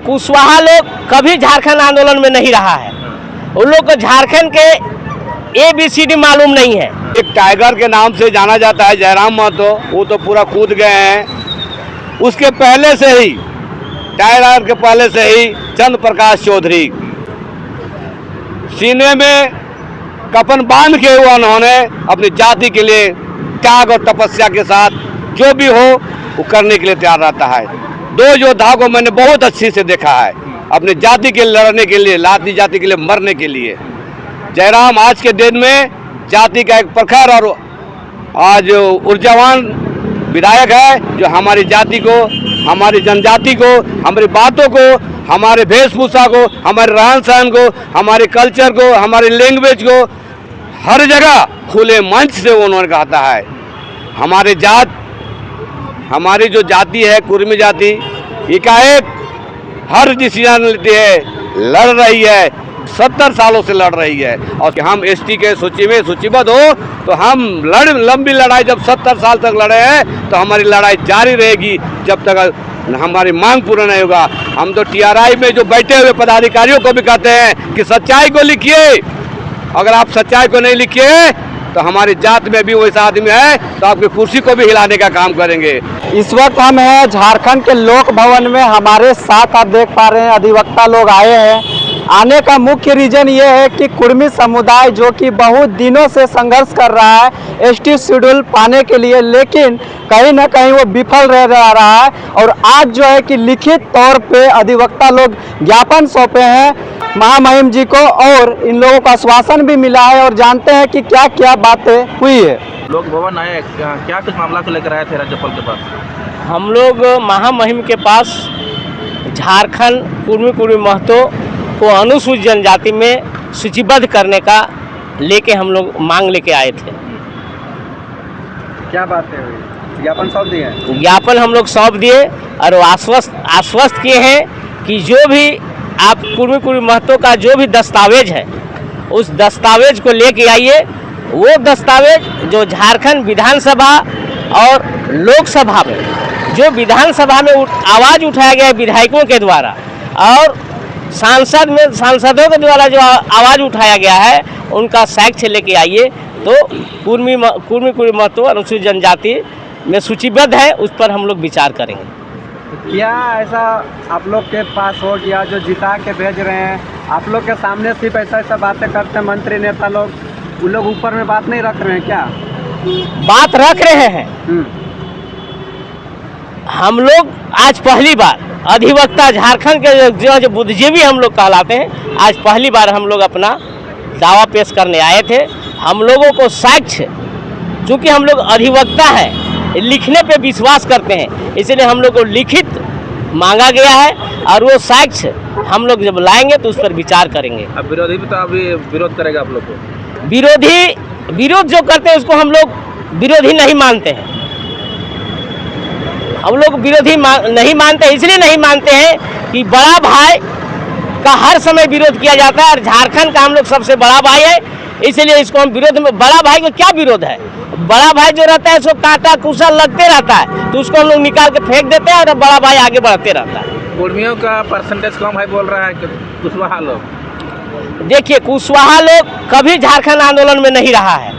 कुशवाहा लोग कभी झारखंड आंदोलन में नहीं रहा है। उन लोग को झारखंड के ABCD मालूम नहीं है। एक टाइगर के नाम से जाना जाता है जयराम महतो, वो तो पूरा कूद गए हैं। उसके पहले से ही, टाइगर के पहले से ही चंद्र प्रकाश चौधरी सीने में कफन बांध के हुआ उन्होंने अपनी जाति के लिए त्याग और तपस्या के साथ जो भी हो वो करने के लिए तैयार रहता है। दो योद्धा को मैंने बहुत अच्छी से देखा है, अपनी जाति के लिए लड़ने के लिए, लाती जाति के लिए मरने के लिए। जयराम आज के दिन में जाति का एक प्रखर और आज ऊर्जावान विधायक है, जो हमारी जाति को, हमारी जनजाति को, हमारी बातों को, हमारे वेशभूषा को, हमारे रहन सहन को, हमारे कल्चर को, हमारी लैंग्वेज को हर जगह खुले मंच से उन्होंने कहता है। हमारी जो जाति है कुर्मी जाति, एकाएक हर डिसीजन लेती है, लड़ रही है, 70 सालों से लड़ रही है। और हम ST के सूची में सूचीबद्ध हो तो हम लंबी लड़ाई जब 70 साल तक लड़े हैं तो हमारी लड़ाई जारी रहेगी जब तक हमारी मांग पूरा नहीं होगा। हम तो TRI में जो बैठे हुए पदाधिकारियों को भी कहते हैं कि सच्चाई को लिखिए। अगर आप सच्चाई को नहीं लिखिए तो हमारी जात में भी वैसा आदमी है तो आपकी कुर्सी को भी हिलाने का काम करेंगे। इस वक्त हम हैं झारखंड के लोक भवन में। हमारे साथ आप देख पा रहे हैं अधिवक्ता लोग आए हैं। आने का मुख्य रीजन ये है कि कुर्मी समुदाय जो कि बहुत दिनों से संघर्ष कर रहा है ST शेड्यूल पाने के लिए, लेकिन कहीं ना कहीं वो विफल रह रहा है। और आज जो है कि लिखित तौर पे अधिवक्ता लोग ज्ञापन सौंपे हैं महामहिम जी को, और इन लोगों को आश्वासन भी मिला है। और जानते हैं कि क्या क्या बातें हुई है। लोग भवन आए, क्या कुछ मामला को लेकर आए थे राज्यपाल के पास? हम लोग महामहिम के पास झारखंड कुर्मी महतो को अनुसूचित जनजाति में सूचीबद्ध करने का लेके हम लोग मांग लेके आए थे। क्या बातें हुई? ज्ञापन सौंप दिए? ज्ञापन हम लोग सौंप दिए और आश्वस्त किए हैं कि जो भी आप कुर्मी महतो का जो भी दस्तावेज है उस दस्तावेज को लेके आइए। वो दस्तावेज जो झारखंड विधानसभा और लोकसभा में जो विधानसभा में आवाज़ उठाया गया है विधायकों के द्वारा और सांसदों के द्वारा जो आवाज़ उठाया गया है उनका साक्ष्य लेके आइए। तो कुर्मी महतो अनुसूचित जनजाति में सूचीबद्ध है, उस पर हम लोग विचार करेंगे। क्या ऐसा आप लोग के पास हो गया जो जिता के भेज रहे हैं? आप लोग के सामने सिर्फ ऐसा बातें करते हैं मंत्री नेता लोग, उन लोग ऊपर में बात नहीं रख रहे हैं क्या? बात रख रहे हैं। हम लोग आज पहली बार अधिवक्ता झारखंड के जो बुद्धिजीवी हम लोग कहलाते हैं, आज पहली बार हम लोग अपना दावा पेश करने आए थे। हम लोगों को साक्ष्य, चूँकि हम लोग अधिवक्ता हैं, लिखने पे विश्वास करते हैं, इसलिए हम लोग को लिखित मांगा गया है और वो साक्ष्य हम लोग जब लाएंगे तो उस पर विचार करेंगे। अब विरोधी भी तो अभी विरोध करेगा आप लोग को? विरोध जो करते हैं उसको हम लोग विरोधी नहीं मानते हैं। हम लोग विरोधी नहीं मानते, इसलिए नहीं मानते हैं कि बड़ा भाई का हर समय विरोध किया जाता है और झारखंड का हम लोग सबसे बड़ा भाई है, इसलिए इसको हम विरोध में। बड़ा भाई को क्या विरोध है? बड़ा भाई जो रहता है उसको कांटा कुशा लगते रहता है तो उसको हम लोग निकाल के फेंक देते हैं और बड़ा भाई आगे बढ़ते रहता है। कुर्मियों का परसेंटेज कम है बोल रहा है कुशवाहा लोग। देखिए, कुशवाहा लोग कभी झारखंड आंदोलन में नहीं रहा है।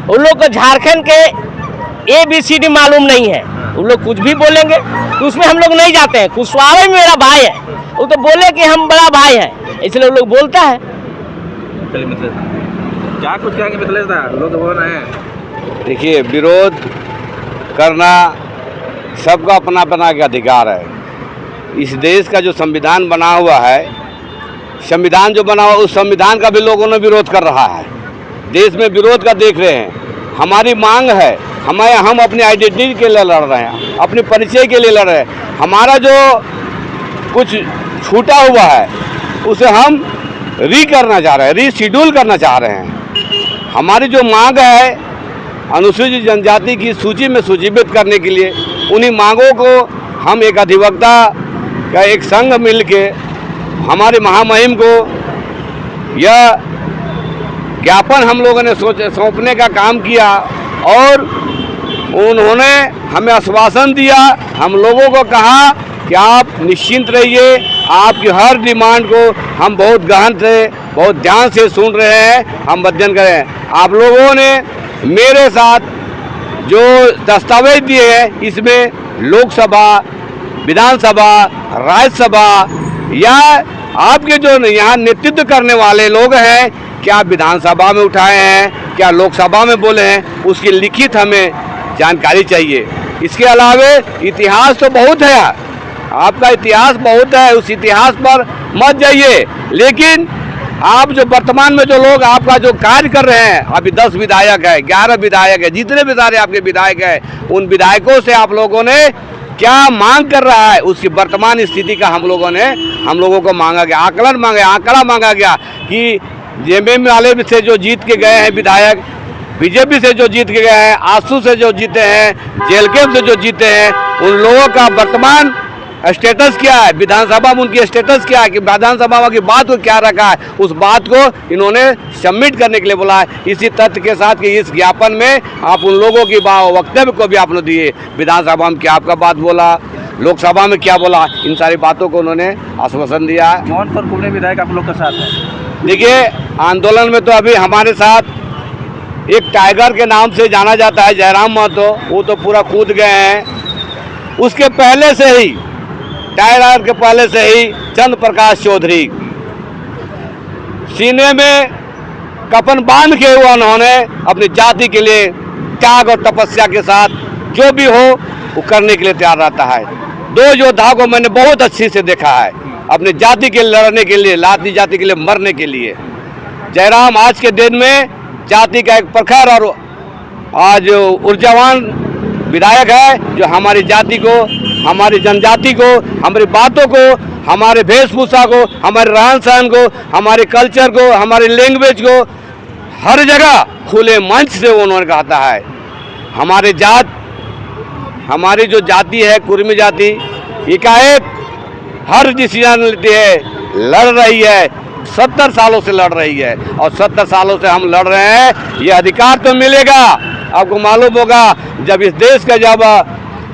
उन लोग को झारखंड के ABCD मालूम नहीं है। उन लोग कुछ भी बोलेंगे तो उसमें हम लोग नहीं जाते हैं। कुशवाहा भी मेरा भाई है, वो तो बोले कि हम बड़ा भाई हैं, इसलिए लोग बोलता है। क्या कुछ कहेंगे मिथिलेश दा? लोग भवन आए। देखिए, विरोध करना सबका अपना अपना का अधिकार है। इस देश का जो संविधान बना हुआ है, संविधान जो बना हुआ उस संविधान का भी लोगों ने विरोध कर रहा है। देश में विरोध का देख रहे हैं। हमारी मांग है, हम अपनी आइडेंटिटी के लिए लड़ रहे हैं, अपने परिचय के लिए लड़ रहे हैं। हमारा जो कुछ छूटा हुआ है उसे हम करना चाह रहे हैं, रीशेड्यूल करना चाह रहे हैं। हमारी जो मांग है अनुसूचित जनजाति की सूची में सूचीबद्ध करने के लिए, उन्हीं मांगों को हम एक अधिवक्ता का एक संघ मिल के हमारे महामहिम को यह ज्ञापन हम लोगों ने सौंपने का काम किया और उन्होंने हमें आश्वासन दिया। हम लोगों को कहा कि आप निश्चिंत रहिए, आपकी हर डिमांड को हम बहुत गहन से, बहुत ध्यान से सुन रहे हैं, हम अध्ययन कर रहे हैं। आप लोगों ने मेरे साथ जो दस्तावेज दिए हैं, इसमें लोकसभा, विधानसभा, राज्यसभा या आपके जो यहाँ नेतृत्व करने वाले लोग हैं, क्या विधानसभा में उठाए हैं, क्या लोकसभा में बोले हैं, उसकी लिखित हमें जानकारी चाहिए। इसके अलावे इतिहास तो बहुत है, आपका इतिहास बहुत है, उस इतिहास पर मत जाइए, लेकिन आप जो वर्तमान में जो लोग आपका जो कार्य कर रहे हैं, अभी 10 विधायक है, 11 विधायक है, जितने भी सारे आपके विधायक हैं, उन विधायकों से आप लोगों ने क्या मांग कर रहा है, उसकी वर्तमान स्थिति का हम लोगों को मांगा गया, आकलन मांगा, आंकड़ा मांगा गया कि जेएमएम वाले से जो जीत के गए हैं विधायक, बीजेपी से जो जीत के गए हैं, आसू से जो जीते हैं, जेएलके से जो जीते हैं, उन लोगों का वर्तमान स्टेटस क्या है, विधानसभा में उनकी स्टेटस क्या है, कि विधानसभा की बात को क्या रखा है, उस बात को इन्होंने सबमिट करने के लिए बोला है। इसी तथ्य के साथ कि इस ज्ञापन में आप उन लोगों की वक्तव्य को भी आपने दिए, विधानसभा में क्या आपका बात बोला, लोकसभा में क्या बोला, इन सारी बातों को उन्होंने आश्वासन दिया है। मोहन पर कुमरे विधायक आप लोग के साथ है। देखिए, आंदोलन में तो अभी हमारे साथ एक टाइगर के नाम से जाना जाता है, जयराम महतो, वो तो पूरा कूद गए हैं। उसके पहले से ही, टाइगर के पहले से ही चंद्र प्रकाश चौधरी सीने में कफन बांध के हुआ, उन्होंने अपनी जाति के लिए त्याग और तपस्या के साथ जो भी हो वो करने के लिए तैयार रहता है। 2 योद्धा को मैंने बहुत अच्छी से देखा है, अपनी जाति के लिए लड़ने के लिए, लाती जाति के लिए मरने के लिए। जयराम आज के दिन में जाति का एक प्रखर और आज ऊर्जावान विधायक है, जो हमारी जाति को, हमारी जनजाति को, हमारी बातों को, हमारे वेशभूषा को, हमारे रहन सहन को, हमारे कल्चर को, हमारे लैंग्वेज को हर जगह खुले मंच से उन्होंने कहता है। हमारी जो जाति है, कुर्मी जाति, एकाएक हर डिसीजन लेती है, लड़ रही है, 70 सालों से लड़ रही है, और 70 सालों से हम लड़ रहे हैं। ये अधिकार तो मिलेगा। आपको मालूम होगा, जब इस देश का जब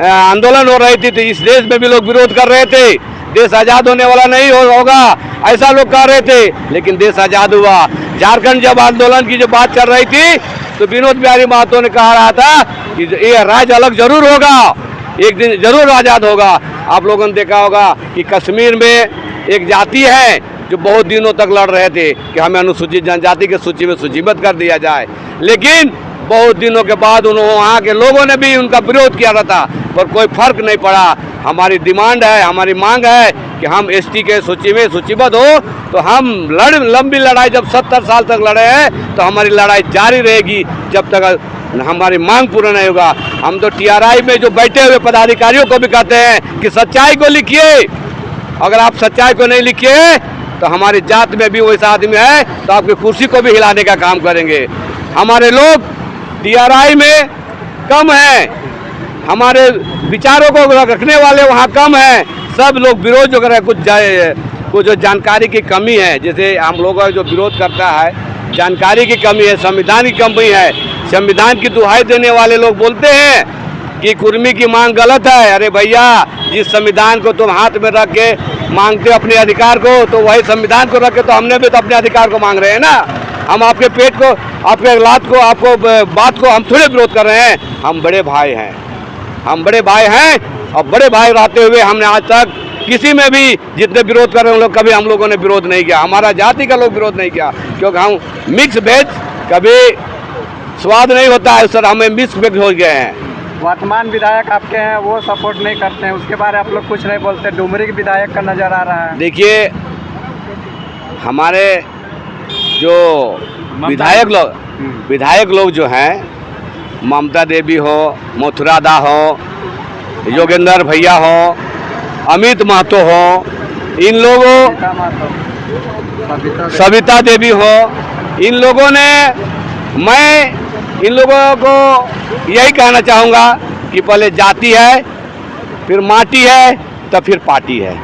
आंदोलन हो रही थी, तो इस देश में भी लोग विरोध कर रहे थे, देश आज़ाद होने वाला नहीं होगा, ऐसा लोग कह रहे थे, लेकिन देश आज़ाद हुआ। झारखंड जब आंदोलन की जो बात चल रही थी, तो विनोद बिहारी महतो ने कहा रहा था कि ये राज्य अलग जरूर होगा, एक दिन जरूर आज़ाद होगा। आप लोगों ने देखा होगा कि कश्मीर में एक जाति है जो बहुत दिनों तक लड़ रहे थे कि हमें अनुसूचित जनजाति के सूची में सूचीबद्ध कर दिया जाए, लेकिन बहुत दिनों के बाद वहाँ के लोगों ने भी उनका विरोध किया था, पर कोई फर्क नहीं पड़ा। हमारी डिमांड है, हमारी मांग है कि हम एसटी के सूची में सूचीबद्ध हो, तो हम लंबी लड़ाई, जब 70 साल तक लड़े हैं, तो हमारी लड़ाई जारी रहेगी जब तक हमारी मांग पूरा नहीं होगा। हम तो टीआरआई में जो बैठे हुए पदाधिकारियों को भी कहते हैं कि सच्चाई को लिखिए, अगर आप सच्चाई को नहीं लिखिए तो हमारी जात में भी वैसा आदमी है तो आपकी कुर्सी को भी हिलाने का काम करेंगे। हमारे लोग टीआरआई में कम हैं, हमारे विचारों को रखने वाले वहाँ कम हैं, सब लोग विरोध जो कर रहे हैं। कुछ जो जानकारी की कमी है, जैसे हम लोगों का जो विरोध करता है, जानकारी की कमी है, संविधान की कमी है। संविधान की दुहाई देने वाले लोग बोलते हैं कि कुर्मी की मांग गलत है। अरे भैया, जिस संविधान को तुम हाथ में रख के मांगते हो अपने अधिकार को, तो वही संविधान को रख के तो हमने भी तो अपने अधिकार को मांग रहे हैं ना। हम आपके पेट को, आपके लात को, आपको बात को हम थोड़े विरोध कर रहे हैं। हम बड़े भाई हैं, हम बड़े भाई हैं, और बड़े भाई रहते हुए हमने आज तक किसी में भी जितने विरोध कर रहे हैं लोग, कभी हम लोगों ने विरोध नहीं किया, हमारा जाति का लोग विरोध नहीं किया, क्योंकि हम मिक्स वेज कभी स्वाद नहीं होता है, सर हमें मिक्स वेज हो गए हैं। वर्तमान विधायक आपके हैं वो सपोर्ट नहीं करते हैं, उसके बारे में आप लोग कुछ नहीं बोलते। डुमरी के विधायक का नज़र आ रहा है। देखिए, हमारे जो विधायक लोग जो हैं, ममता देवी हो, मथुरा दा हो, योगेंद्र भैया हो, अमित महतो हो, इन लोगों, सविता देवी हो, इन लोगों ने, मैं इन लोगों को यही कहना चाहूँगा कि पहले जाति है, फिर माटी है, तो फिर पार्टी है।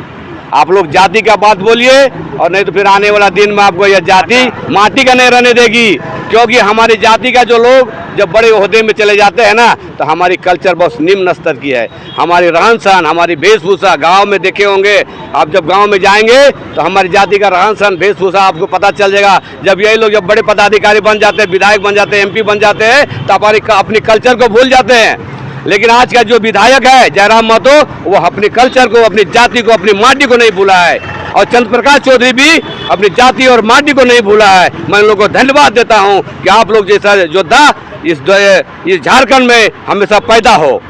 आप लोग जाति का बात बोलिए, और नहीं तो फिर आने वाला दिन में आपको यह जाति माटी का नहीं रहने देगी। क्योंकि हमारी जाति का जो लोग जब बड़े ओहदे में चले जाते हैं ना, तो हमारी कल्चर बहुत निम्न स्तर की है। हमारी रहन सहन, हमारी वेशभूषा, गांव में देखे होंगे आप, जब गांव में जाएंगे तो हमारी जाति का रहन सहन, वेशभूषा आपको पता चल जाएगा। जब यही लोग जब बड़े पदाधिकारी बन जाते हैं, विधायक बन जाते हैं, MP बन जाते हैं, तो हमारी अपनी कल्चर को भूल जाते हैं। लेकिन आज का जो विधायक है जयराम महतो, वो अपने कल्चर को, अपनी जाति को, अपनी माटी को नहीं भूला है, और चंद्र प्रकाश चौधरी भी अपनी जाति और माटी को नहीं भूला है। मैं इन लोगों को धन्यवाद देता हूं कि आप लोग जैसा योद्धा इस झारखंड में हमेशा पैदा हो।